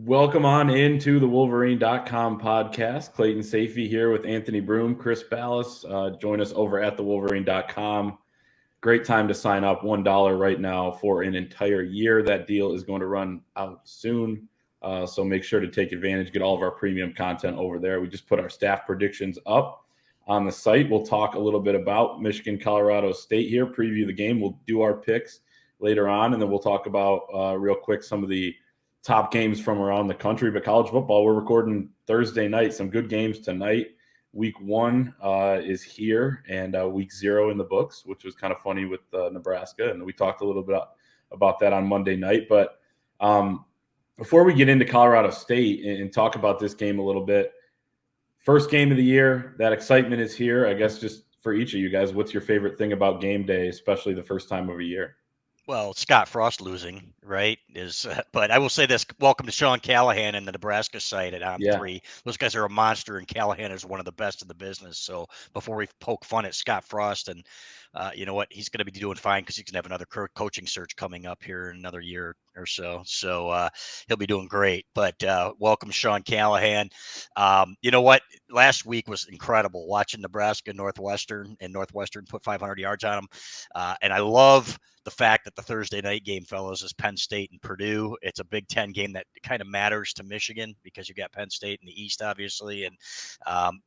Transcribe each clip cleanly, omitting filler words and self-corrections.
Welcome on into the Wolverine.com podcast. Clayton Safey here with Anthony Broom, Chris Ballas. Join us over at the Wolverine.com. Great time to sign up. $1 right now for an entire year. That deal is going to run out soon. So make sure to take advantage, get all of our premium content over there. We just put our staff predictions up on the site. We'll talk a little bit about Michigan, Colorado State here, preview the game. We'll do our picks later on, and then we'll talk about real quick some of the top games from around the country. But college football, we're recording Thursday night. Some good games tonight. Week 1 is here, and week 0 in the books, which was kind of funny with Nebraska. And we talked a little bit about that on Monday night. But before we get into Colorado State and talk about this game a little bit, first game of the year, that excitement is here. I guess just for each of you guys, what's your favorite thing about game day, especially the first time of a year? Well, Scott Frost losing, right? But I will say this: welcome to Sean Callahan and the Nebraska site at ON3. Those guys are a monster, and Callahan is one of the best in the business. So before we poke fun at Scott Frost, and you know what, he's going to be doing fine because he's going to have another coaching search coming up here in another year or so. So he'll be doing great. But welcome, Sean Callahan. You know what? Last week was incredible watching Nebraska Northwestern, and Northwestern put 500 yards on them. And I love the fact that the Thursday night game, fellows, is Penn State and Purdue. It's a Big Ten game that kind of matters to Michigan because you got Penn State in the East, obviously. And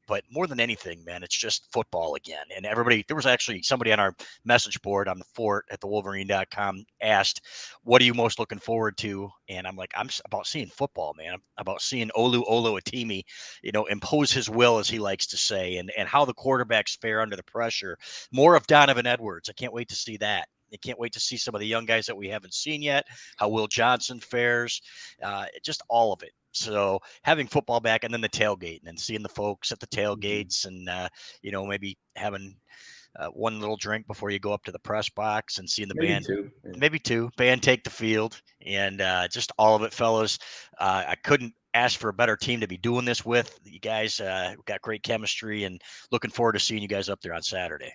but more than anything, man, it's just football again. And everybody, there was actually somebody on our message board on the fort at the Wolverine.com asked, "What are you most looking forward to?" And I'm like, I'm about seeing football, man. I'm about seeing Olu Atimi, impose his will, as he likes to say, and how the quarterbacks fare under the pressure. More of Donovan Edwards. I can't wait to see that. I can't wait to see some of the young guys that we haven't seen yet, how Will Johnson fares, just all of it. So having football back, and then the tailgate, and then seeing the folks at the tailgates, and maybe having one little drink before you go up to the press box and seeing the band, maybe two band take the field, and just all of it, fellas. I couldn't ask for a better team to be doing this with. You guys got great chemistry, and looking forward to seeing you guys up there on Saturday.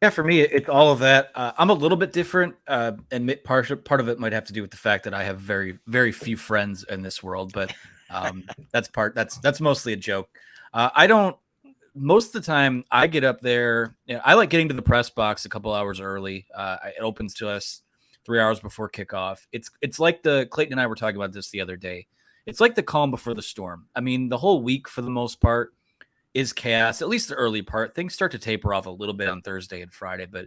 Yeah, for me, it's all of that. I'm a little bit different, and part of it might have to do with the fact that I have very, very few friends in this world. But that's mostly a joke. I don't. Most of the time, I get up there. I like getting to the press box a couple hours early. It opens to us 3 hours before kickoff. It's like Clayton and I were talking about this the other day. It's like the calm before the storm. I mean, the whole week for the most part is chaos, at least the early part. Things start to taper off a little bit on Thursday and Friday, but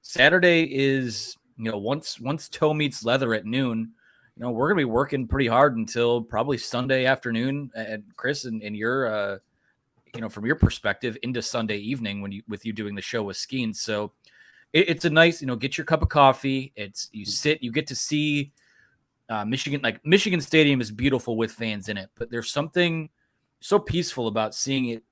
Saturday is, once toe meets leather at noon, we're going to be working pretty hard until probably Sunday afternoon. And Chris, and your, from your perspective, into Sunday evening with you doing the show with Skeen. So it's a nice, get your cup of coffee. You get to see Michigan. Like, Michigan Stadium is beautiful with fans in it, but there's something so peaceful about seeing it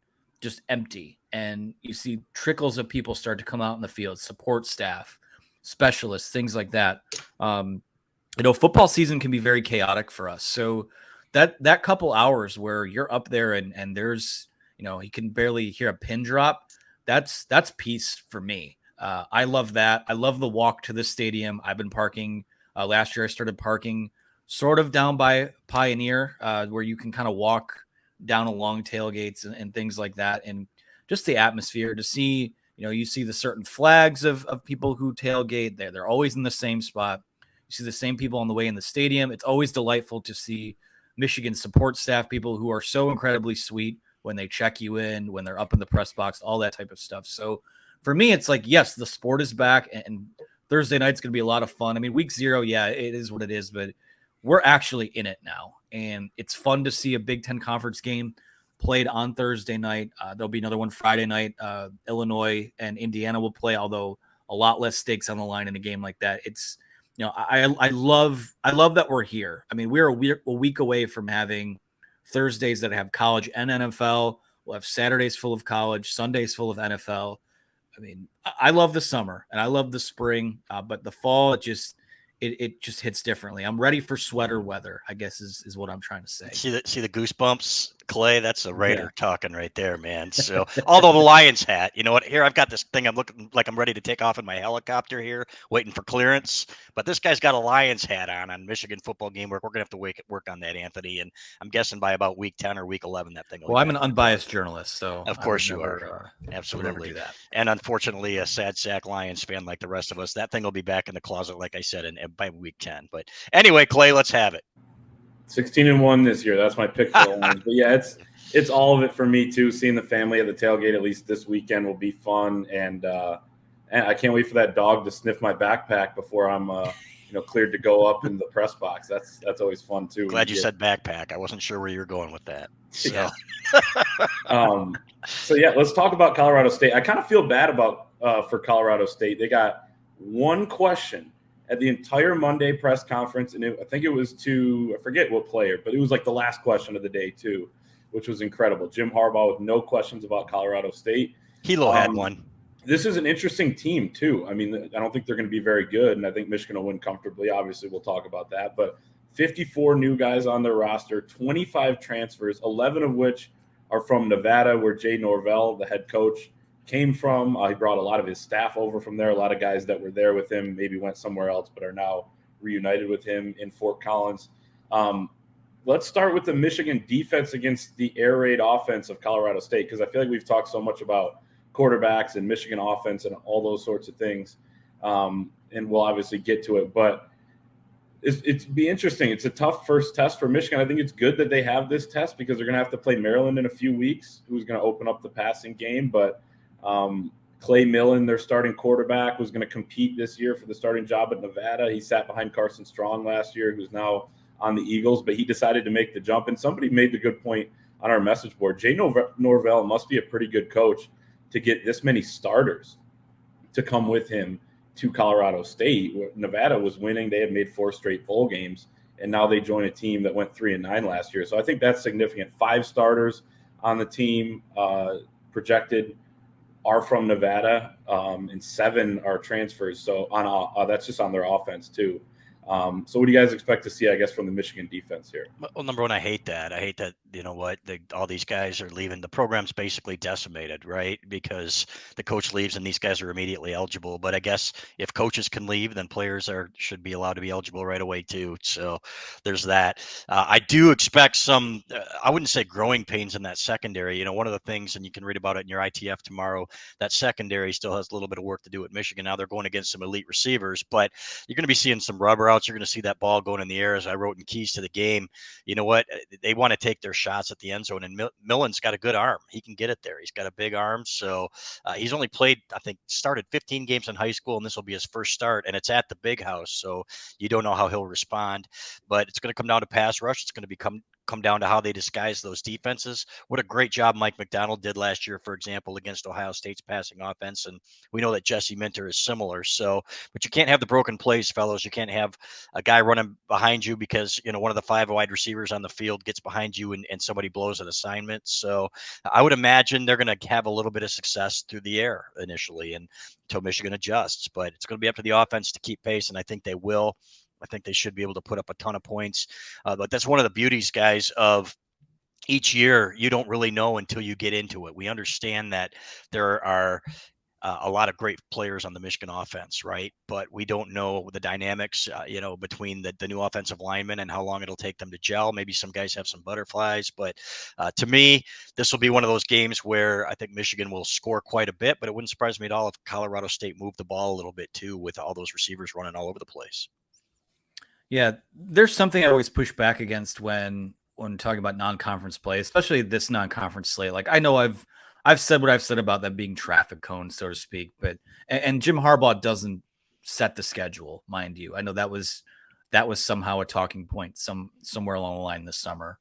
just empty, and you see trickles of people start to come out in the field, support staff, specialists, things like that. Football season can be very chaotic for us. So that couple hours where you're up there and there's, you can barely hear a pin drop. That's peace for me. I love that. I love the walk to the stadium. I've been parking. Last year I started parking sort of down by Pioneer, where you can kind of walk down along tailgates and things like that. And just the atmosphere to see, you see the certain flags of people who tailgate. They're always in the same spot. You see the same people on the way in the stadium. It's always delightful to see Michigan support staff, people who are so incredibly sweet when they check you in, when they're up in the press box, all that type of stuff. So for me, it's like, yes, the sport is back, and Thursday night's going to be a lot of fun. I mean, week 0, yeah, it is what it is, but we're actually in it now. And it's fun to see a Big Ten conference game played on Thursday night. There'll be another one Friday night. Illinois and Indiana will play, although a lot less stakes on the line in a game like that. It's, I love that we're here. I mean, we're a week away from having Thursdays that have college and NFL. We'll have Saturdays full of college, Sundays full of NFL. I mean, I love the summer and I love the spring, but the fall, it just hits differently. I'm ready for sweater weather, I guess is what I'm trying to say. See the goosebumps Clay, that's a Raider talking right there, man. So, although the Lions hat, you know what? Here, I've got this thing. I'm looking like I'm ready to take off in my helicopter here, waiting for clearance. But this guy's got a Lions hat on Michigan football game work. We're gonna have to work on that, Anthony. And I'm guessing by about week 10 or week 11, that thing will. Well, I'm an unbiased journalist, so of course you are. Absolutely. Do that. And unfortunately, a sad sack Lions fan like the rest of us, that thing will be back in the closet, like I said, by week 10. But anyway, Clay, let's have it. 16-1 this year. That's my pick for the Lions. But yeah, it's all of it for me too. Seeing the family at the tailgate at least this weekend will be fun, and I can't wait for that dog to sniff my backpack before I'm cleared to go up in the press box. That's always fun too. Glad you said backpack. I wasn't sure where you were going with that. So. Yeah. So yeah, let's talk about Colorado State. I kind of feel bad about for Colorado State. They got one question at the entire Monday press conference, and I think it was I forget what player, but it was like the last question of the day too, which was incredible. Jim Harbaugh with no questions about Colorado State. Hilo had one. This is an interesting team too. I mean, I don't think they're going to be very good, and I think Michigan will win comfortably. Obviously, we'll talk about that, but 54 new guys on their roster, 25 transfers, 11 of which are from Nevada, where Jay Norvell, the head coach, came from. He brought a lot of his staff over from there. A lot of guys that were there with him maybe went somewhere else, but are now reunited with him in Fort Collins. Let's start with the Michigan defense against the air raid offense of Colorado State, because I feel like we've talked so much about quarterbacks and Michigan offense and all those sorts of things. And we'll obviously get to it, but it's be interesting. It's a tough first test for Michigan. I think it's good that they have this test because they're going to have to play Maryland in a few weeks, who's going to open up the passing game. But Clay Millen, their starting quarterback, was going to compete this year for the starting job at Nevada. He sat behind Carson Strong last year, who's now on the Eagles, but he decided to make the jump. And somebody made the good point on our message board. Jay Norvell must be a pretty good coach to get this many starters to come with him to Colorado State. Nevada was winning. They had made 4 straight bowl games, and now they join a team that went 3-9 last year. So I think that's significant. 5 starters on the team projected are from Nevada, and 7 are transfers. So that's just on their offense too. So what do you guys expect to see, I guess, from the Michigan defense here? Well, number one, I hate that. You know what, all these guys are leaving. The program's basically decimated, right? Because the coach leaves and these guys are immediately eligible. But I guess if coaches can leave, then players should be allowed to be eligible right away too. So there's that. I do expect some, I wouldn't say growing pains in that secondary. You know, one of the things, and you can read about it in your ITF tomorrow, that secondary still has a little bit of work to do at Michigan. Now they're going against some elite receivers, but you're going to be seeing some rubber out. You're going to see that ball going in the air, as I wrote in Keys to the Game. You know what? They want to take their shots at the end zone, and Millen's got a good arm. He can get it there. He's got a big arm. So he's only played, I think, started 15 games in high school, and this will be his first start, and it's at the Big House. So you don't know how he'll respond, but it's going to come down to pass rush. It's going to come down to how they disguise those defenses. What a great job Mike McDonald did last year, for example, against Ohio State's passing offense. And we know that Jesse Minter is similar. So, but you can't have the broken plays, fellows. You can't have a guy running behind you because, you know, one of the 5 wide receivers on the field gets behind you and somebody blows an assignment. So I would imagine they're going to have a little bit of success through the air initially and until Michigan adjusts, but it's going to be up to the offense to keep pace. And I think they will. I think they should be able to put up a ton of points. But that's one of the beauties, guys, of each year. You don't really know until you get into it. We understand that there are a lot of great players on the Michigan offense, right? But we don't know the dynamics, between the new offensive linemen and how long it'll take them to gel. Maybe some guys have some butterflies, but to me, this will be one of those games where I think Michigan will score quite a bit, but it wouldn't surprise me at all if Colorado State moved the ball a little bit too, with all those receivers running all over the place. Yeah, there's something I always push back against when talking about non-conference play, especially this non-conference slate. Like, I know I've said what I've said about them being traffic cones, so to speak, but and Jim Harbaugh doesn't set the schedule, mind you. I know that was somehow a talking point somewhere along the line this summer.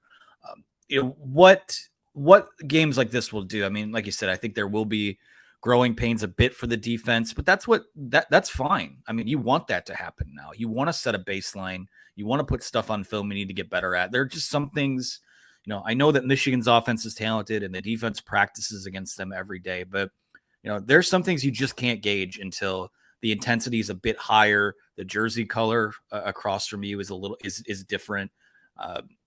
What games like this will do? I mean, like you said, I think there will be growing pains a bit for the defense, but that's fine. I mean, you want that to happen now. You want to set a baseline. You want to put stuff on film you need to get better at. There are just some things, I know that Michigan's offense is talented and the defense practices against them every day, but there's some things you just can't gauge until the intensity is a bit higher. The jersey color across from you is different.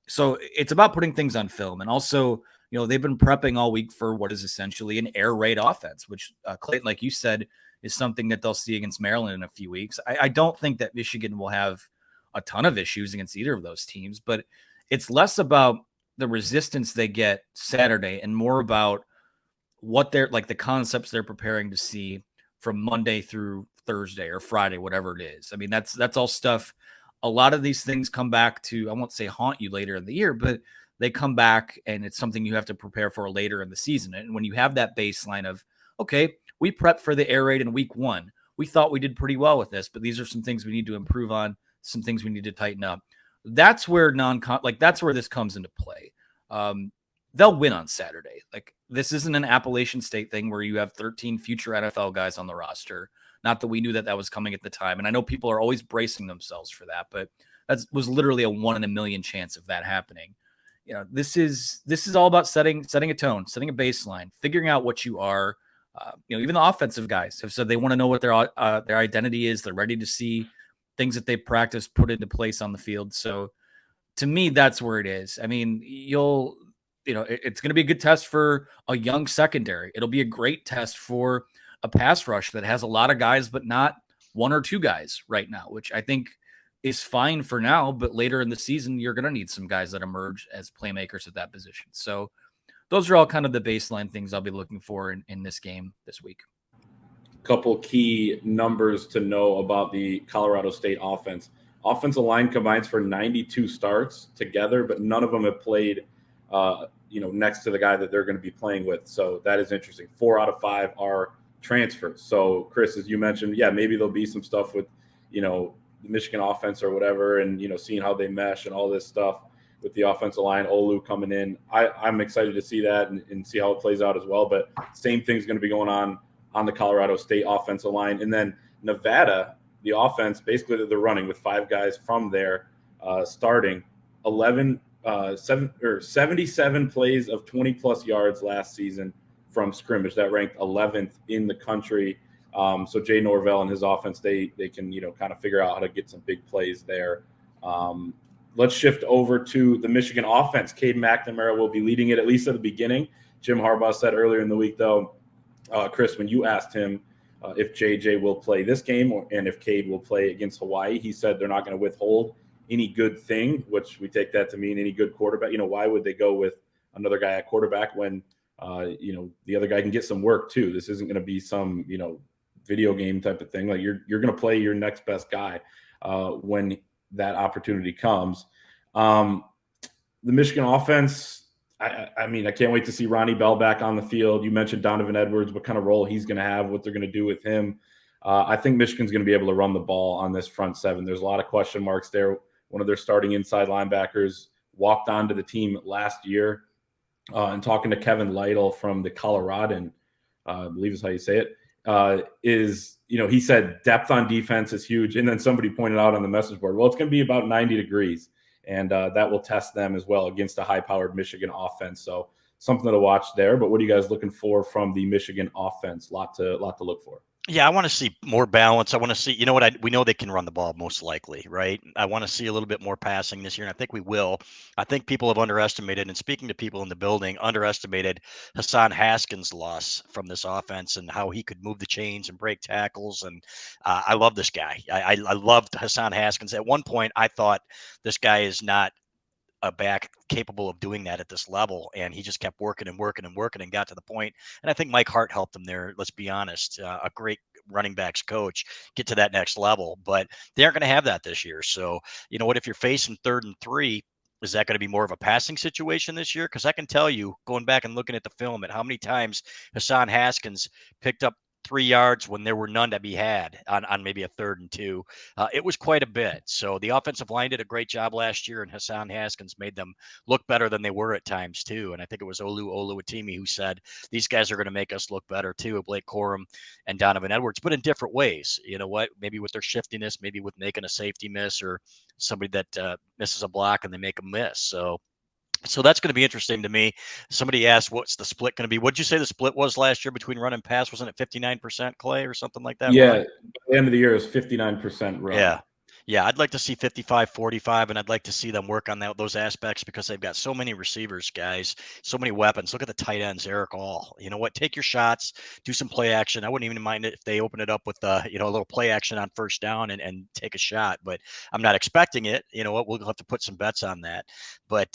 So it's about putting things on film. And also, they've been prepping all week for what is essentially an air raid offense, which Clayton, like you said, is something that they'll see against Maryland in a few weeks. I don't think that Michigan will have a ton of issues against either of those teams, but it's less about the resistance they get Saturday and more about what they're like, the concepts they're preparing to see from Monday through Thursday or Friday, whatever it is. I mean, that's all stuff. A lot of these things come back to, I won't say haunt you later in the year, but they come back and it's something you have to prepare for later in the season. And when you have that baseline of, okay, we prepped for the air raid in week 1. We thought we did pretty well with this, but these are some things we need to improve on, some things we need to tighten up. That's where that's where this comes into play. They'll win on Saturday. Like, this isn't an Appalachian State thing where you have 13 future NFL guys on the roster. Not that we knew that was coming at the time. And I know people are always bracing themselves for that, but that was literally a 1 in a million chance of that happening. This is all about setting a tone, setting a baseline, figuring out what you are. Even the offensive guys have said they want to know what their identity is. They're ready to see things that they practice put into place on the field. So to me, that's where it is. I mean, it's going to be a good test for a young secondary. It'll be a great test for a pass rush that has a lot of guys, but not 1 or 2 guys right now, which I think is fine for now. But later in the season, you're going to need some guys that emerge as playmakers at that position. So those are all kind of the baseline things I'll be looking for in this game this week. Couple key numbers to know about the Colorado State offense. Offensive line combines for 92 starts together, but none of them have played next to the guy that they're going to be playing with. So that is interesting. 4 out of 5 are transfers. So Chris, as you mentioned, maybe there'll be some stuff with, the Michigan offense or whatever, and, seeing how they mesh and all this stuff with the offensive line, Olu coming in. I'm excited to see that and see how it plays out as well. But same thing's going to be going on the Colorado State offensive line. And then Nevada, the offense, basically they're running with 5 guys from there, starting 77 plays of 20-plus yards last season from scrimmage. That ranked 11th in the country. So Jay Norvell and his offense, they can, kind of figure out how to get some big plays there. Let's shift over to the Michigan offense. Cade McNamara will be leading it, at least at the beginning. Jim Harbaugh said earlier in the week, though, Chris, when you asked him if JJ will play this game and if Cade will play against Hawaii, he said they're not going to withhold any good thing, which we take that to mean any good quarterback. Why would they go with another guy at quarterback when, the other guy can get some work too? This isn't going to be some, video game type of thing. Like you're going to play your next best guy when that opportunity comes. The Michigan offense, I mean, I can't wait to see Ronnie Bell back on the field. You mentioned Donovan Edwards, what kind of role he's going to have, what they're going to do with him. I think Michigan's going to be able to run the ball on this front 7. There's a lot of question marks there. One of their starting inside linebackers walked onto the team last year. And talking to Kevin Lytle from the Coloradan, I believe is how you say it, he said depth on defense is huge. And then somebody pointed out on the message board, well, it's going to be about 90 degrees. And that will test them as well against a high-powered Michigan offense. So something to watch there. But what are you guys looking for from the Michigan offense? Lot to look for. Yeah, I want to see more balance. I want to see, we know they can run the ball most likely, right? I want to see a little bit more passing this year, and I think we will. I think people have underestimated, and speaking to people in the building, underestimated Hassan Haskins' loss from this offense and how he could move the chains and break tackles. And I love this guy. I loved Hassan Haskins. At one point, I thought this guy is not a back capable of doing that at this level, and he just kept working and got to the point. And I think Mike Hart helped him there. Let's be honest, a great running backs coach, get to that next level, but they aren't going to have that this year. So if you're facing 3rd and 3, is that going to be more of a passing situation this year? Because I can tell you, going back and looking at the film, at how many times Hassan Haskins picked up 3 yards when there were none to be had on maybe a 3rd and 2. It was quite a bit. So the offensive line did a great job last year, and Hassan Haskins made them look better than they were at times too. And I think it was Olu Oluwatimi who said, these guys are going to make us look better too, Blake Corum and Donovan Edwards, but in different ways. You know what? Maybe with their shiftiness, maybe with making a safety miss, or somebody that misses a block and they make a miss. So that's going to be interesting to me. Somebody asked, what's the split going to be? What did you say the split was last year between run and pass? Wasn't it 59%, Clay, or something like that? Yeah, at the end of the year, it was 59% run. Yeah, I'd like to see 55-45, and I'd like to see them work on those aspects because they've got so many receivers, guys, so many weapons. Look at the tight ends, Eric All. You know what? Take your shots, do some play action. I wouldn't even mind it if they open it up with a little play action on first down and take a shot. But I'm not expecting it. You know what? We'll have to put some bets on that. But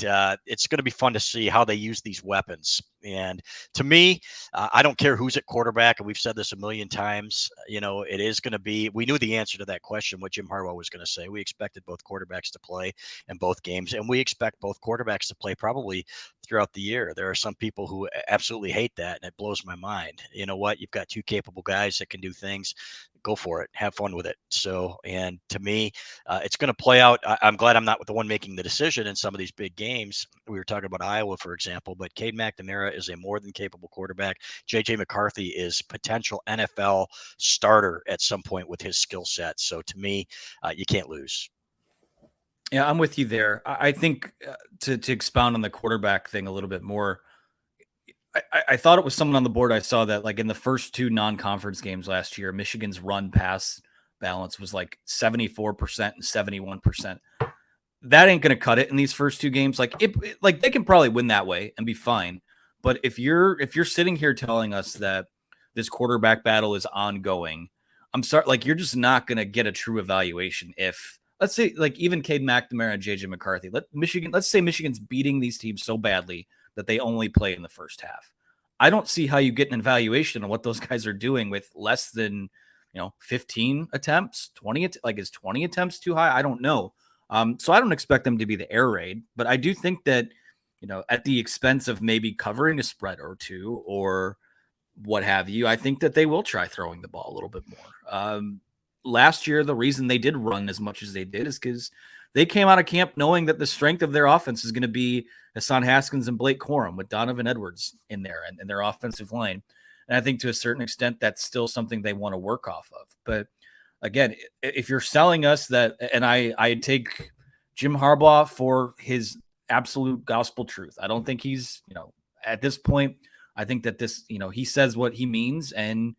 it's going to be fun to see how they use these weapons. And to me, I don't care who's at quarterback, and we've said this a million times. It is going to be. We knew the answer to that question, what Jim Harbaugh was going to say. We expected both quarterbacks to play in both games, and we expect both quarterbacks to play probably throughout the year. There are some people who absolutely hate that, and it blows my mind. You know what? You've got two capable guys that can do things. Go for it. Have fun with it. So, and to me, it's going to play out. I'm glad I'm not the one making the decision in some of these big games. We were talking about Iowa, for example, but Cade McNamara is a more than capable quarterback. J.J. McCarthy is potential NFL starter at some point with his skill set. So to me, you can't lose. Yeah, I'm with you there. I think to expound on the quarterback thing a little bit more, I thought it was someone on the board. I saw that like in the first two non-conference games last year, Michigan's run pass balance was like 74% and 71%. That ain't going to cut it in these first two games. Like they can probably win that way and be fine. But if you're sitting here telling us that this quarterback battle is ongoing, I'm sorry, like you're just not going to get a true evaluation. If let's say like even Cade McNamara and JJ McCarthy, let's say Michigan's beating these teams so badly that they only play in the first half. I don't see how you get an evaluation on what those guys are doing with less than 15 attempts, 20. Like is 20 attempts too high? I don't know. So I don't expect them to be the air raid, but I do think that at the expense of maybe covering a spread or two or what have you, I think that they will try throwing the ball a little bit more. Last year, the reason they did run as much as they did is because they came out of camp knowing that the strength of their offense is going to be Hassan Haskins and Blake Corum with Donovan Edwards in there and their offensive line. And I think to a certain extent, that's still something they want to work off of. But again, if you're selling us that, and I take Jim Harbaugh for his absolute gospel truth. I don't think he's, at this point, I think that this, he says what he means and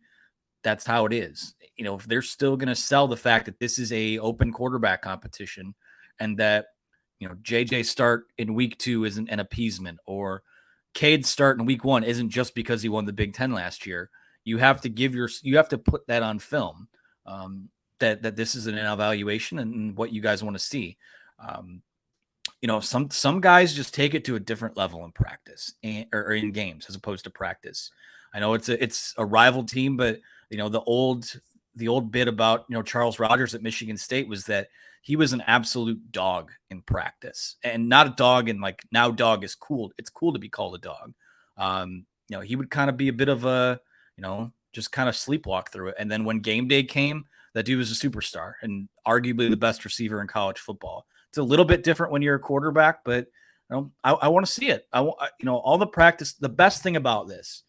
that's how it is. If they're still going to sell the fact that this is a open quarterback competition and that, JJ start in week 2 isn't an appeasement or Cade's start in week 1 isn't just because he won the Big Ten last year. You have to put that on film. That this is an evaluation and what you guys want to see. Some guys just take it to a different level in practice or in games as opposed to practice. I know it's a rival team, but the old bit about Charles Rogers at Michigan State was that he was an absolute dog in practice and not a dog in like now dog is cool. It's cool to be called a dog. He would kind of be a bit of a just kind of sleepwalk through it. And then when game day came, that dude was a superstar and arguably the best receiver in college football. It's a little bit different when you're a quarterback, but I want to see it. All the practice. The best thing about this,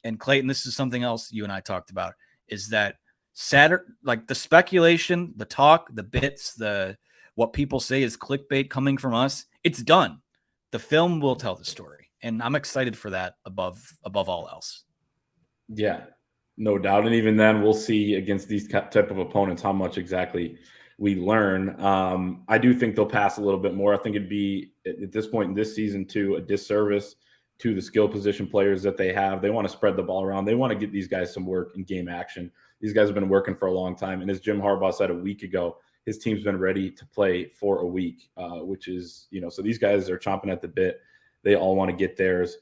and Clayton, this is something else you and I talked about, is that Saturday, like the speculation, the talk, the bits, what people say is clickbait coming from us. It's done. The film will tell the story, and I'm excited for that above all else. Yeah. No doubt. And even then we'll see against these type of opponents how much exactly we learn. I do think they'll pass a little bit more. I think it'd be at this point in this season too a disservice to the skill position players that they have. They want to spread the ball around. They want to get these guys some work in game action. These guys have been working for a long time. And as Jim Harbaugh said a week ago, his team's been ready to play for a week, which is, so these guys are chomping at the bit. They all want to get theirs.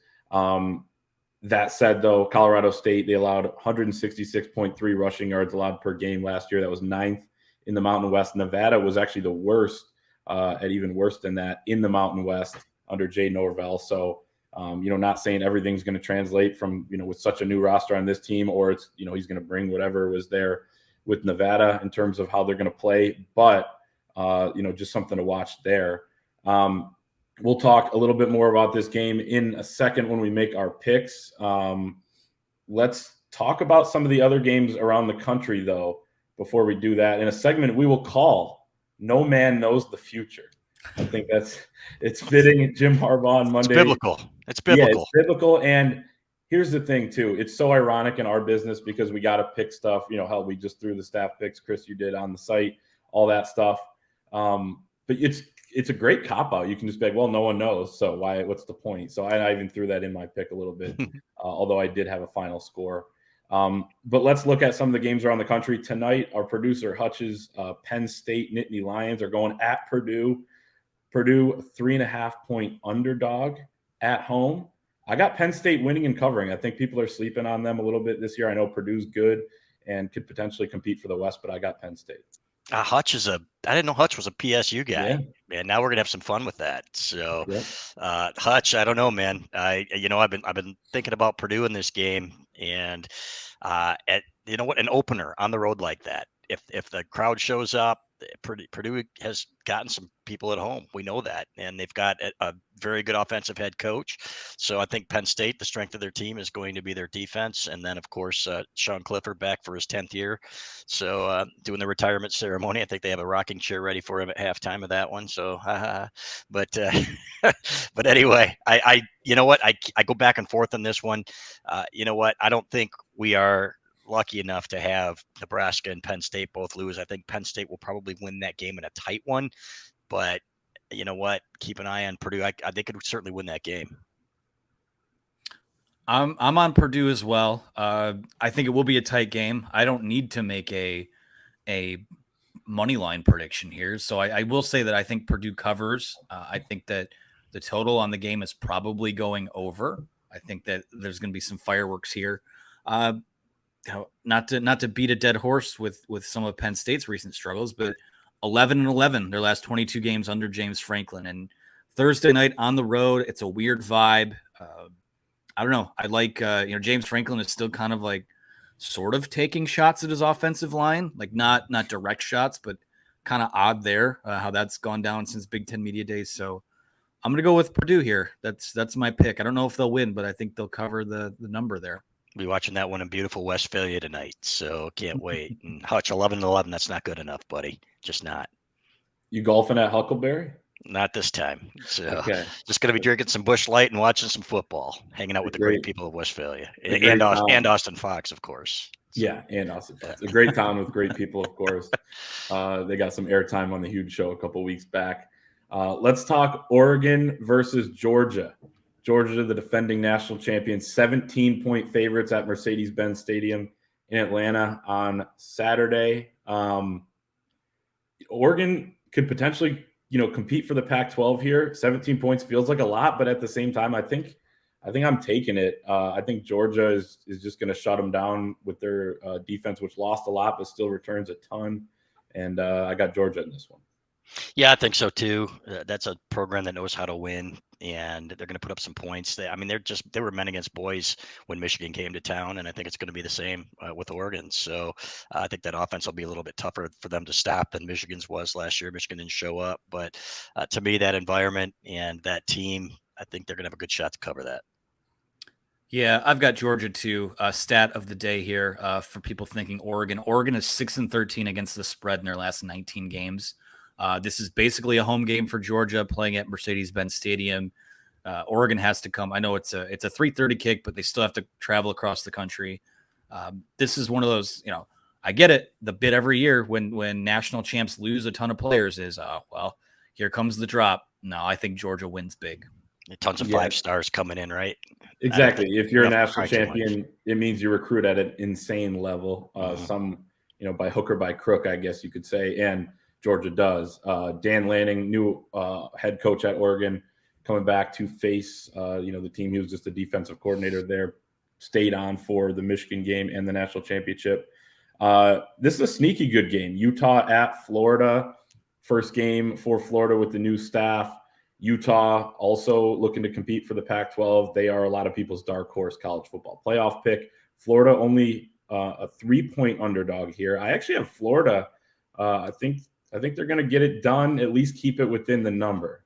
That said, though, Colorado State, they allowed 166.3 rushing yards allowed per game last year. That was 9th in the Mountain West. Nevada was actually the worst, at even worse than that in the Mountain West under Jay Norvell. So, not saying everything's going to translate from, with such a new roster on this team, or it's, he's going to bring whatever was there with Nevada in terms of how they're going to play. But, just something to watch there. We'll talk a little bit more about this game in a second when we make our picks. Let's talk about some of the other games around the country, though, before we do that. In a segment we will call No Man Knows the Future. I think it's fitting Jim Harbaugh on Monday. It's biblical. It's biblical. Yeah, it's biblical. And here's the thing, too. It's so ironic in our business because we got to pick stuff. Hell, we just threw the staff picks, Chris, you did on the site, all that stuff. But it's a great cop out. You can just be like, well, no one knows, so what's the point? So I even threw that in my pick a little bit, although I did have a final score. But let's look at some of the games around the country tonight. Our producer Hutch's Penn State Nittany Lions are going at Purdue. Purdue 3.5-point underdog at home. I got Penn State winning and covering. I think people are sleeping on them a little bit this year. I know Purdue's good and could potentially compete for the West, but I got Penn State. I didn't know Hutch was a PSU guy. Yeah. Man, now we're gonna have some fun with that. So, Yep. Hutch, I don't know, man. I've been thinking about Purdue in this game, and an opener on the road like that. If the crowd shows up, Purdue has gotten some people at home. We know that, and they've got a very good offensive head coach. So I think Penn State, the strength of their team is going to be their defense, and then of course Sean Clifford back for his 10th year. So doing the retirement ceremony, I think they have a rocking chair ready for him at halftime of that one. So, but anyway, I go back and forth on this one. I don't think we are lucky enough to have Nebraska and Penn State both lose. I think Penn State will probably win that game in a tight one, but you know what? Keep an eye on Purdue. They could certainly win that game. I'm on Purdue as well. I think it will be a tight game. I don't need to make a money line prediction here, so I will say that I think Purdue covers. I think that the total on the game is probably going over. I think that there's going to be some fireworks here. Not to beat a dead horse with some of Penn State's recent struggles, but 11-11 their last 22 games under James Franklin, and Thursday night on the road, it's a weird vibe. I don't know. I like James Franklin is still kind of like sort of taking shots at his offensive line, like not direct shots, but kind of odd there how that's gone down since Big Ten Media Days. So I'm gonna go with Purdue here. That's my pick. I don't know if they'll win, but I think they'll cover the number there. Be watching that one in beautiful Westphalia tonight, so can't wait. And Hutch, 11-11, that's not good enough, buddy. Just not. You golfing at Huckleberry? Not this time. So okay. Just going to be drinking some Busch Light and watching some football, hanging out with the great people of Westphalia. And Austin Fox, of course. Yeah, and Austin Fox. A great town with great people, of course. They got some airtime on the Huge Show a couple weeks back. Let's talk Oregon versus Georgia. Georgia, the defending national champions, 17-point favorites at Mercedes-Benz Stadium in Atlanta on Saturday. Oregon could potentially, compete for the Pac-12 here. 17 points feels like a lot, but at the same time, I think I'm taking it. I think Georgia is just going to shut them down with their defense, which lost a lot but still returns a ton. And I got Georgia in this one. Yeah, I think so too. That's a program that knows how to win, and they're going to put up some points. They were men against boys when Michigan came to town, and I think it's going to be the same with Oregon. So I think that offense will be a little bit tougher for them to stop than Michigan's was last year. Michigan didn't show up, but to me, that environment and that team, I think they're going to have a good shot to cover that. Yeah, I've got Georgia too. Stat of the day here for people thinking Oregon. Oregon is 6-13 against the spread in their last 19 games. This is basically a home game for Georgia playing at Mercedes-Benz Stadium. Oregon has to come. I know it's a 3:30 kick, but they still have to travel across the country. This is one of those, I get it. The bit every year when national champs lose a ton of players is, here comes the drop. No, I think Georgia wins big. Tons of 5 stars coming in, right? Exactly. If you're a national champion, it means you recruit at an insane level. Some, by hook or by crook, I guess you could say. And Georgia does. Dan Lanning, new head coach at Oregon, coming back to face, the team. He was just the defensive coordinator there, stayed on for the Michigan game and the national championship. This is a sneaky good game. Utah at Florida, first game for Florida with the new staff. Utah also looking to compete for the Pac-12. They are a lot of people's dark horse college football playoff pick. Florida only a 3-point underdog here. I actually have Florida. I think they're going to get it done, at least keep it within the number.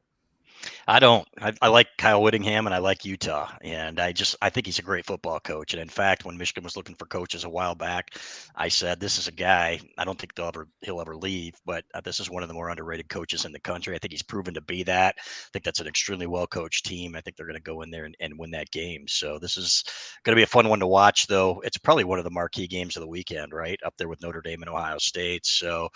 I don't. I like Kyle Whittingham and I like Utah, and I think he's a great football coach. And in fact, when Michigan was looking for coaches a while back, I said this is a guy. I don't think he'll ever leave, but this is one of the more underrated coaches in the country. I think he's proven to be that. I think that's an extremely well coached team. I think they're going to go in there and win that game. So this is going to be a fun one to watch, though. It's probably one of the marquee games of the weekend, right up there with Notre Dame and Ohio State. So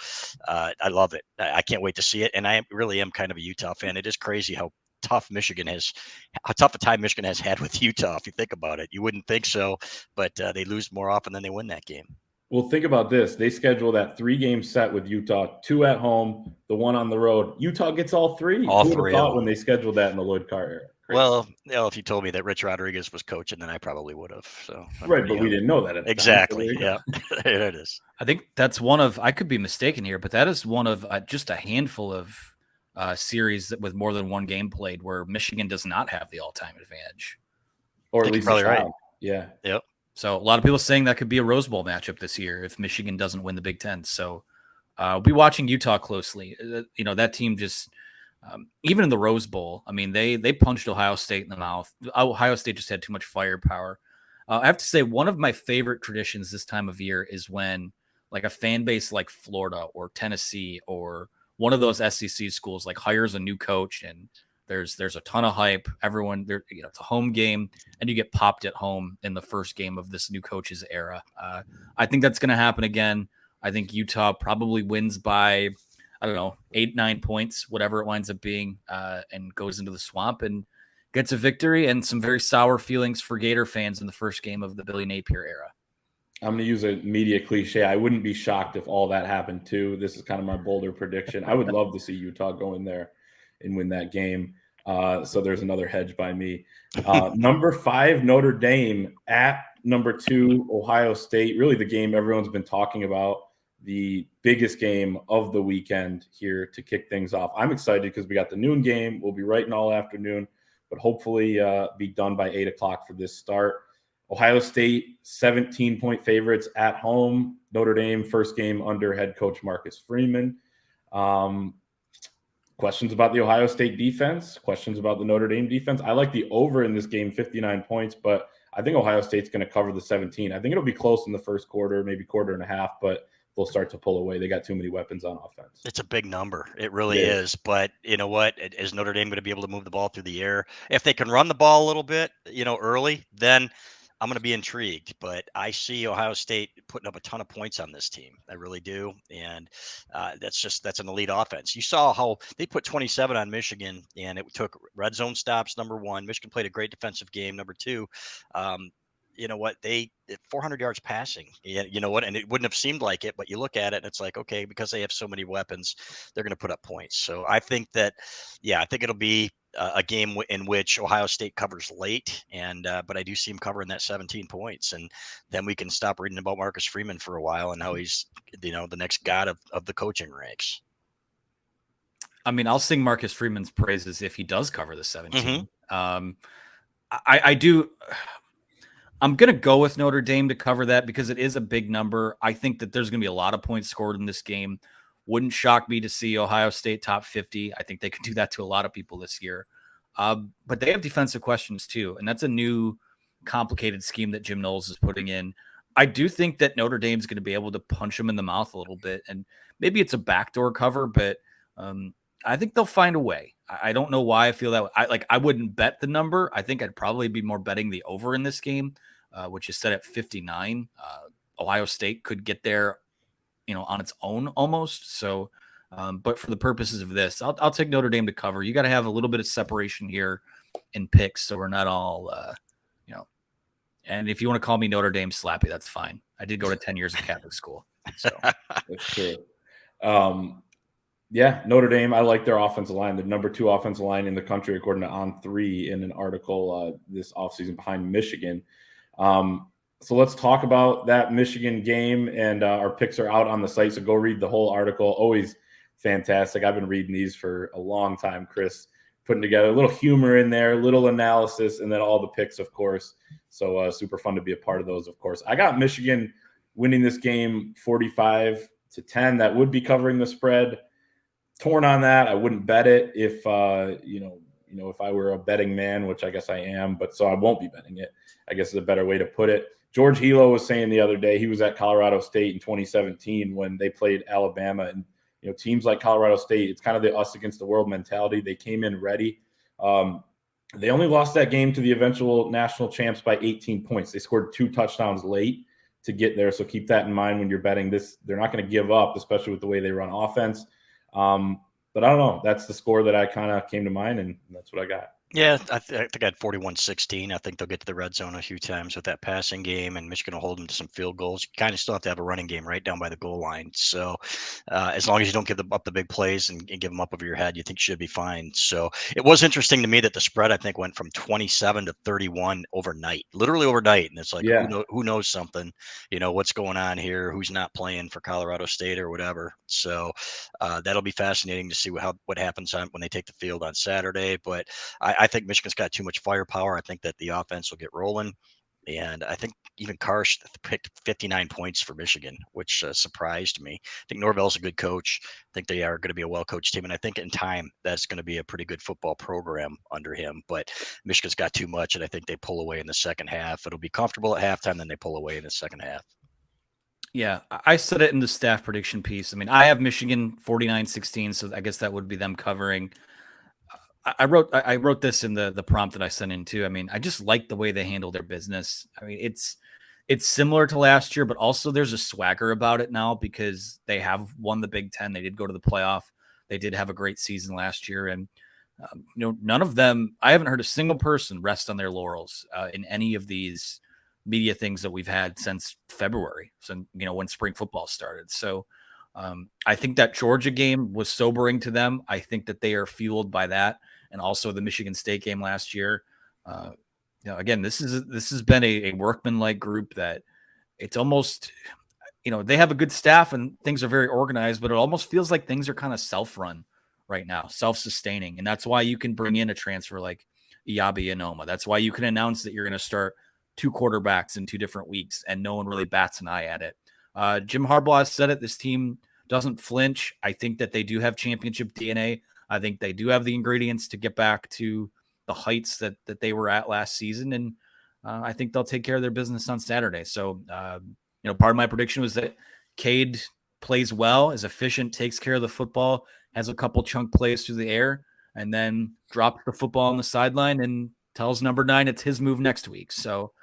I love it. I can't wait to see it, and I really am kind of a Utah fan. It is crazy how tough a time Michigan has had with Utah. If you think about it, you wouldn't think so, but they lose more often than they win that game. Well, think about this. They schedule that 3-game set with Utah, 2 at home, the 1 on the road. Utah gets all 3. All Who would 3 have thought when they scheduled that in the Lloyd Carr era? Crazy. Well, if you told me that Rich Rodriguez was coaching, then I probably would have. So right, but we didn't know that at the exactly. time, so yeah, there it is. I think that's one of. I could be mistaken here, but that is one of just a handful of series that with more than one game played where Michigan does not have the all-time advantage, or at least probably right. Yeah. Yep. So a lot of people saying that could be a Rose Bowl matchup this year if Michigan doesn't win the Big Ten. So we'll be watching Utah closely. That team just. Even in the Rose Bowl, I mean, they punched Ohio State in the mouth. Ohio State just had too much firepower. I have to say, one of my favorite traditions this time of year is when like a fan base like Florida or Tennessee or one of those SEC schools like hires a new coach and there's a ton of hype. Everyone, it's a home game and you get popped at home in the first game of this new coach's era. I think that's going to happen again. I think Utah probably wins by, I don't know, 8-9 points, whatever it winds up being, and goes into the swamp and gets a victory and some very sour feelings for Gator fans in the first game of the Billy Napier era. I'm going to use a media cliche. I wouldn't be shocked if all that happened too. This is kind of my bolder prediction. I would love to see Utah go in there and win that game. So there's another hedge by me. Number 5, Notre Dame at number 2, Ohio State. Really the game everyone's been talking about. The biggest game of the weekend here to kick things off. I'm excited because we got the noon game. We'll be writing all afternoon, but hopefully be done by 8 o'clock for this start. Ohio State, 17-point favorites at home. Notre Dame, first game under head coach Marcus Freeman. Questions about the Ohio State defense, questions about the Notre Dame defense. I like the over in this game, 59 points, but I think Ohio State's going to cover the 17. I think it'll be close in the first quarter, maybe quarter and a half, but they'll start to pull away. They got too many weapons on offense. It's a big number. It really is. But you know what? Is Notre Dame going to be able to move the ball through the air? If they can run the ball a little bit, early, then I'm going to be intrigued. But I see Ohio State putting up a ton of points on this team. I really do. And that's an elite offense. You saw how they put 27 on Michigan, and it took red zone stops, number 1. Michigan played a great defensive game, number 2. You know what, they 400 yards passing, you know what, and it wouldn't have seemed like it, but you look at it and it's like, okay, because they have so many weapons, they're going to put up points. So I think that, I think it'll be a game in which Ohio State covers late, and but I do see him covering that 17 points, and then we can stop reading about Marcus Freeman for a while and how he's, the next god of the coaching ranks. I mean, I'll sing Marcus Freeman's praises if he does cover the 17. Mm-hmm. I do. I'm going to go with Notre Dame to cover that because it is a big number. I think that there's going to be a lot of points scored in this game. Wouldn't shock me to see Ohio State top 50. I think they could do that to a lot of people this year. But they have defensive questions too, and that's a new complicated scheme that Jim Knowles is putting in. I do think that Notre Dame's going to be able to punch them in the mouth a little bit, and maybe it's a backdoor cover, but I think they'll find a way. I don't know why I feel that way. I wouldn't bet the number. I think I'd probably be more betting the over in this game, which is set at 59. Ohio State could get there, on its own almost. So, but for the purposes of this, I'll take Notre Dame to cover. You got to have a little bit of separation here in picks, so we're not all, And if you want to call me Notre Dame slappy, that's fine. I did go to 10 years of Catholic school, so that's true. Yeah, Notre Dame, I like their offensive line. The number 2 offensive line in the country, according to On3 in an article this offseason behind Michigan. So let's talk about that Michigan game, and our picks are out on the site, so go read the whole article. Always fantastic. I've been reading these for a long time, Chris, putting together a little humor in there, a little analysis, and then all the picks, of course. So super fun to be a part of those, of course. I got Michigan winning this game 45-10. That would be covering the spread. Torn on that. I wouldn't bet it if if I were a betting man, which I guess I am, but so I won't be betting it, I guess is a better way to put it. George Hilo was saying the other day, he was at Colorado State in 2017 when they played Alabama, and teams like Colorado State, it's kind of the us against the world mentality. They came in ready. They only lost that game to the eventual national champs by 18 points. They scored 2 touchdowns late to get there. So keep that in mind when you're betting this. They're not going to give up, especially with the way they run offense. But I don't know. That's the score that I kind of came to mind, and that's what I got. Yeah, I think I had 41-16. I think they'll get to the red zone a few times with that passing game, and Michigan will hold them to some field goals. You kind of still have to have a running game right down by the goal line. So as long as you don't give up the big plays and give them up over your head, you think you should be fine. So it was interesting to me that the spread, I think, went from 27 to 31 overnight, literally overnight. And it's like, who knows something, what's going on here, who's not playing for Colorado State or whatever. So that'll be fascinating to see what happens when they take the field on Saturday. But I think Michigan's got too much firepower. I think that the offense will get rolling. And I think even Karsh picked 59 points for Michigan, which surprised me. I think Norvell's a good coach. I think they are going to be a well-coached team. And I think in time, that's going to be a pretty good football program under him. But Michigan's got too much, and I think they pull away in the second half. It'll be comfortable at halftime, then they pull away in the second half. Yeah, I said it in the staff prediction piece. I mean, I have Michigan 49-16, so I guess that would be them covering. I wrote this in the prompt that I sent in too. I mean, I just like the way they handle their business. I mean, it's similar to last year, but also there's a swagger about it now because they have won the Big Ten. They did go to the playoff. They did have a great season last year, and none of them. I haven't heard a single person rest on their laurels in any of these media things that we've had since February. So when spring football started. So. I think that Georgia game was sobering to them. I think that they are fueled by that, and also the Michigan State game last year. Again, this has been a workman-like group that it's almost, they have a good staff and things are very organized, but it almost feels like things are kind of self-run right now, self-sustaining, and that's why you can bring in a transfer like Iyabi Anoma. That's why you can announce that you're going to start 2 quarterbacks in 2 different weeks, and no one really bats an eye at it. Jim Harbaugh has said it. This team doesn't flinch. I think that they do have championship DNA. I think they do have the ingredients to get back to the heights that they were at last season. And I think they'll take care of their business on Saturday. So, part of my prediction was that Cade plays well, is efficient, takes care of the football, has a couple chunk plays through the air, and then drops the football on the sideline and tells number 9 it's his move next week. So,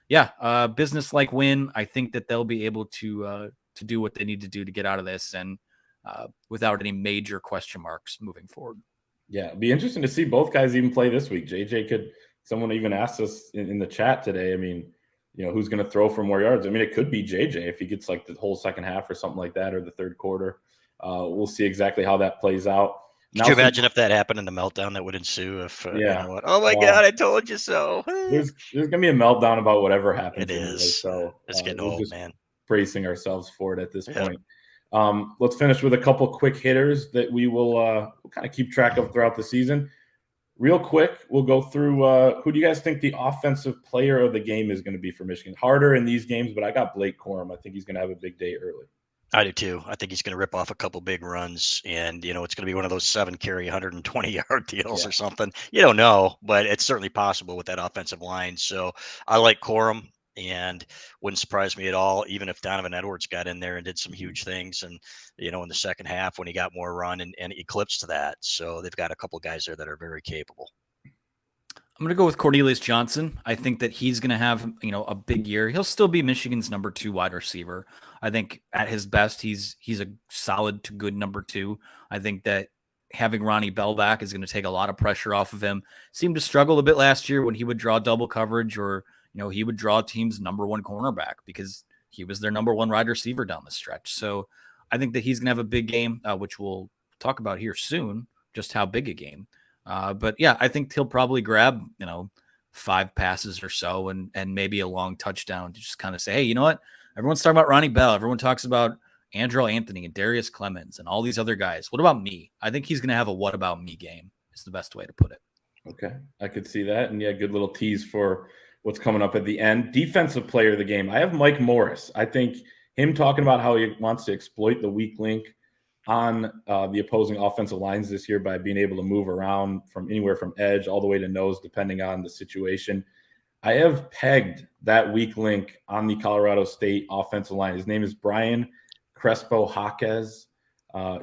yeah, business-like win. I think that they'll be able to do what they need to do to get out of this and without any major question marks moving forward. Yeah, it'd be interesting to see both guys even play this week. Someone even asked us in the chat today, I mean, who's going to throw for more yards? I mean, it could be JJ if he gets like the whole second half or something like that, or the third quarter. We'll see exactly how that plays out. Could you imagine if that happened in the meltdown that would ensue? If oh my God, I told you so. There's gonna be a meltdown about whatever happens. It is. So it's getting old, man. Bracing ourselves for it at this point. Let's finish with a couple quick hitters that we will we'll kind of keep track of throughout the season. Real quick, we'll go through who do you guys think the offensive player of the game is going to be for Michigan? Harder in these games, but I got Blake Corum. I think he's going to have a big day early. I do too. I think he's going to rip off a couple big runs, and it's going to be one of those 7-carry, 120-yard deals or something. You don't know, but it's certainly possible with that offensive line. So I like Corum, and wouldn't surprise me at all, even if Donovan Edwards got in there and did some huge things, and in the second half when he got more run and eclipsed that. So they've got a couple guys there that are very capable. I'm going to go with Cornelius Johnson. I think that he's going to have, a big year. He'll still be Michigan's number 2 wide receiver. I think at his best, he's a solid to good number 2. I think that having Ronnie Bell back is going to take a lot of pressure off of him. Seemed to struggle a bit last year when he would draw double coverage or, he would draw team's number 1 cornerback because he was their number 1 wide receiver down the stretch. So I think that he's going to have a big game, which we'll talk about here soon, just how big a game. But yeah, I think he'll probably grab, 5 passes or so and maybe a long touchdown to just kind of say, hey, you know what? Everyone's talking about Ronnie Bell. Everyone talks about Andrew Anthony and Darius Clemens and all these other guys. What about me? I think he's going to have a what about me game is the best way to put it. Okay. I could see that. And good little tease for what's coming up at the end. Defensive player of the game. I have Mike Morris. I think him talking about how he wants to exploit the weak link on the opposing offensive lines this year by being able to move around from anywhere from edge all the way to nose, depending on the situation. I have pegged that weak link on the Colorado State offensive line. His name is Brian Crespo-Jaquez.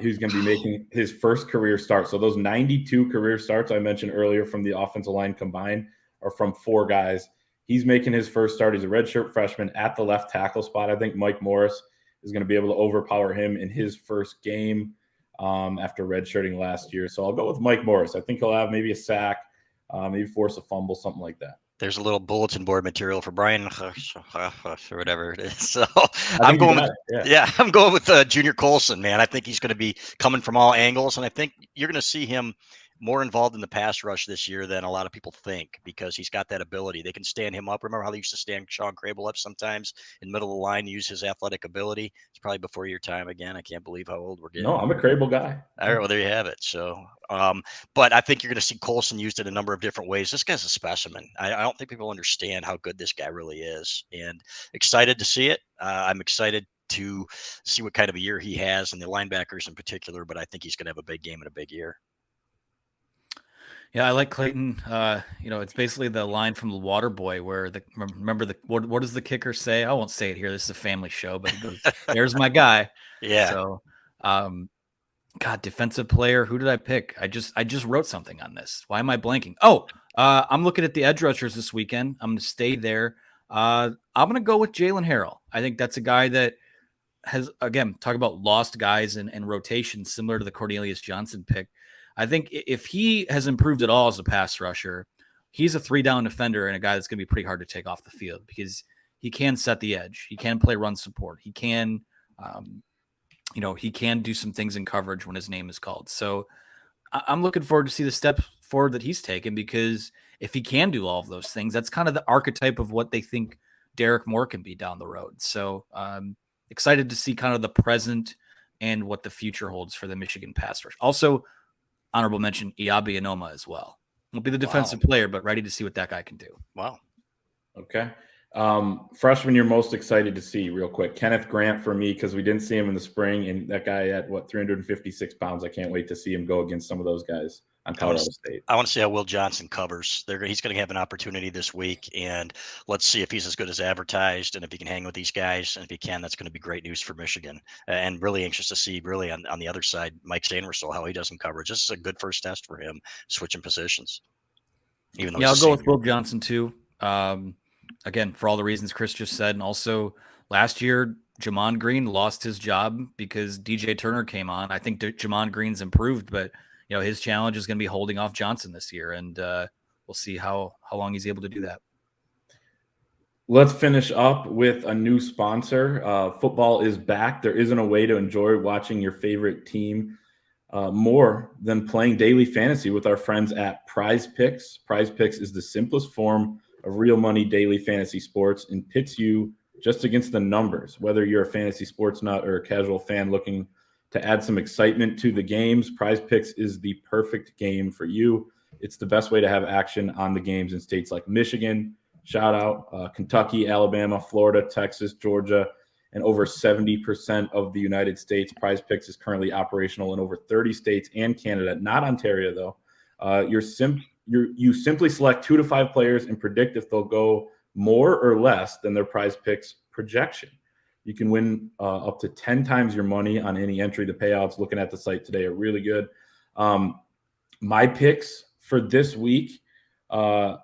Who's going to be making his first career start. So those 92 career starts I mentioned earlier from the offensive line combined are from 4 guys. He's making his first start. He's a redshirt freshman at the left tackle spot. I think Mike Morris is going to be able to overpower him in his first game after redshirting last year. So I'll go with Mike Morris. I think he'll have maybe a sack, maybe force a fumble, something like that. There's a little bulletin board material for Brian or whatever it is. So I'm going with I'm going with Junior Colson, man. I think he's going to be coming from all angles, and I think you're going to see him more involved in the pass rush this year than a lot of people think, because he's got that ability. They can stand him up. Remember how they used to stand Sean Crable up sometimes in the middle of the line, use his athletic ability? It's probably before your time again. I can't believe how old we're getting. No, I'm a Crable guy. All right, well, there you have it. So, but I think you're going to see Colson used in a number of different ways. This guy's a specimen. I don't think people understand how good this guy really is, and excited to see it. I'm excited to see what kind of a year he has, and the linebackers in particular, but I think he's going to have a big game and a big year. Yeah, I like Clayton. It's basically the line from The Water Boy where what does the kicker say? I won't say it here. This is a family show, but he goes, "There's my guy." Yeah. So, God, defensive player. Who did I pick? I just wrote something on this. Why am I blanking? Oh, I'm looking at the edge rushers this weekend. I'm going to stay there. I'm going to go with Jalen Harrell. I think that's a guy that has, again, talk about lost guys and rotation, similar to the Cornelius Johnson pick. I think if he has improved at all as a pass rusher, he's a 3-down defender and a guy that's going to be pretty hard to take off the field because he can set the edge. He can play run support. He can, he can do some things in coverage when his name is called. So I'm looking forward to see the step forward that he's taken, because if he can do all of those things, that's kind of the archetype of what they think Derek Moore can be down the road. So excited to see kind of the present and what the future holds for the Michigan pass rush. Also, honorable mention, Iabi Anoma as well. Won't be the defensive player, but ready to see what that guy can do. Wow. Okay. Freshman you're most excited to see, real quick. Kenneth Grant for me, because we didn't see him in the spring, and that guy at 356 pounds. I can't wait to see him go against some of those guys on Colorado State. I want to see how Will Johnson covers. He's going to have an opportunity this week, and let's see if he's as good as advertised, and if he can hang with these guys. And if he can, that's going to be great news for Michigan. And really anxious to see, really, on the other side, Mike Sainristil, how he does in coverage. This is a good first test for him, switching positions. Even though I'll go with Will Johnson too. Again, for all the reasons Chris just said, and also last year, Jamon Green lost his job because DJ Turner came on. I think Jamon Green's improved, but his challenge is going to be holding off Johnson this year, and we'll see how long he's able to do that. Let's finish up with a new sponsor. Football is back. There isn't a way to enjoy watching your favorite team more than playing daily fantasy with our friends at PrizePicks. PrizePicks is the simplest form of real money daily fantasy sports and pits you just against the numbers. Whether you're a fantasy sports nut or a casual fan looking to add some excitement to the games, PrizePicks is the perfect game for you. It's the best way to have action on the games in states like Michigan, shout out, Kentucky, Alabama, Florida, Texas, Georgia, and over 70% of the United States. PrizePicks is currently operational in over 30 states and Canada, not Ontario though. You simply select 2 to 5 players and predict if they'll go more or less than their PrizePicks projection. You can win up to 10 times your money on any entry. The payouts, looking at the site today, are really good. My picks for this week, I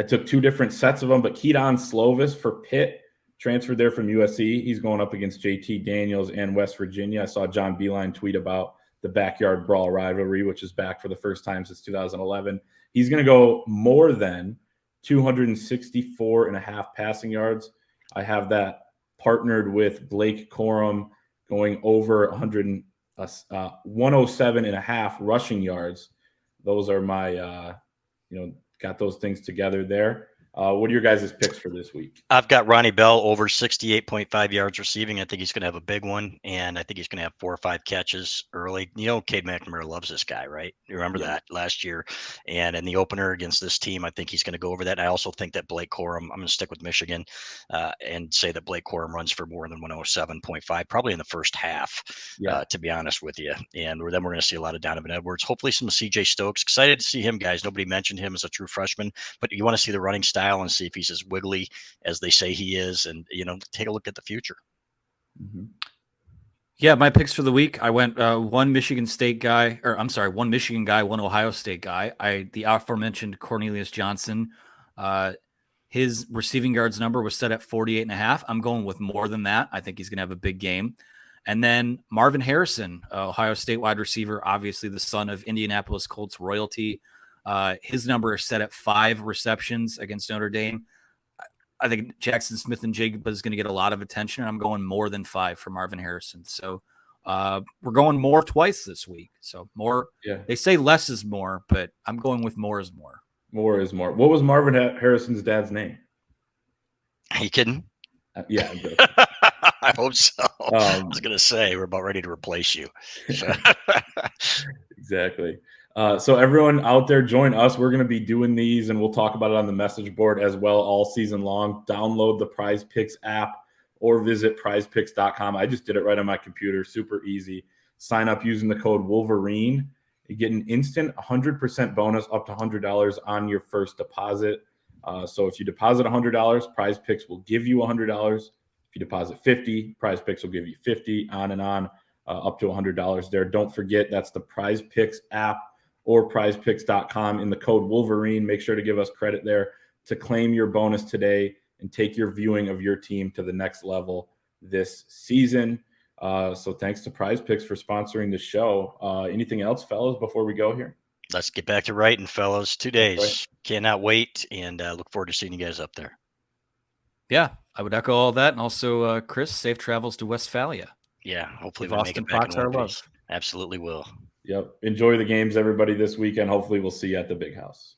took 2 different sets of them, but Keaton Slovis for Pitt, transferred there from USC. He's going up against JT Daniels and West Virginia. I saw John Beeline tweet about the backyard brawl rivalry, which is back for the first time since 2011. He's going to go more than 264.5 passing yards. I have that partnered with Blake Corum going over 107.5 rushing yards. Those are my, got those things together there. What are your guys' picks for this week? I've got Ronnie Bell over 68.5 yards receiving. I think he's going to have a big one, and I think he's going to have 4 or 5 catches early. Cade McNamara loves this guy, right? You remember that last year. And in the opener against this team, I think he's going to go over that. I also think that Blake Corum, I'm going to stick with Michigan and say that Blake Corum runs for more than 107.5, probably in the first half, to be honest with you. And then we're going to see a lot of Donovan Edwards, hopefully some CJ Stokes. Excited to see him, guys. Nobody mentioned him as a true freshman, but you want to see the running style and see if he's as wiggly as they say he is, and take a look at the future. Mm-hmm. Yeah, my picks for the week, I went one Michigan guy, one Ohio State guy. The aforementioned Cornelius Johnson, his receiving yards number was set at 48.5. I'm going with more than that. I think he's going to have a big game. And then Marvin Harrison, Ohio State wide receiver, obviously the son of Indianapolis Colts royalty. His number is set at 5 receptions against Notre Dame. I think Jackson Smith and Jigba is going to get a lot of attention. I'm going more than 5 for Marvin Harrison. So we're going more twice this week. So more, They say less is more, but I'm going with more is more. More is more. What was Marvin Harrison's dad's name? Are you kidding? Yeah, I'm joking. I hope so. I was going to say, we're about ready to replace you. Exactly. So everyone out there, join us. We're going to be doing these, and we'll talk about it on the message board as well all season long. Download the PrizePicks app or visit PrizePicks.com. I just did it right on my computer. Super easy. Sign up using the code Wolverine. You get an instant 100% bonus up to $100 on your first deposit. So if you deposit $100, PrizePicks will give you $100. If you deposit $50, PrizePicks will give you $50, on and on, up to $100 there. Don't forget, that's the PrizePicks app or PrizePicks.com in the code Wolverine. Make sure to give us credit there to claim your bonus today and take your viewing of your team to the next level this season. So thanks to PrizePicks for sponsoring the show. Anything else, fellas, before we go here? Let's get back to writing, fellas. 2 days. Right. Cannot wait, and look forward to seeing you guys up there. Yeah, I would echo all that. And also, Chris, safe travels to Westphalia. Yeah, hopefully we'll make it back in one piece. Absolutely will. Yep. Enjoy the games, everybody, this weekend. Hopefully we'll see you at the Big House.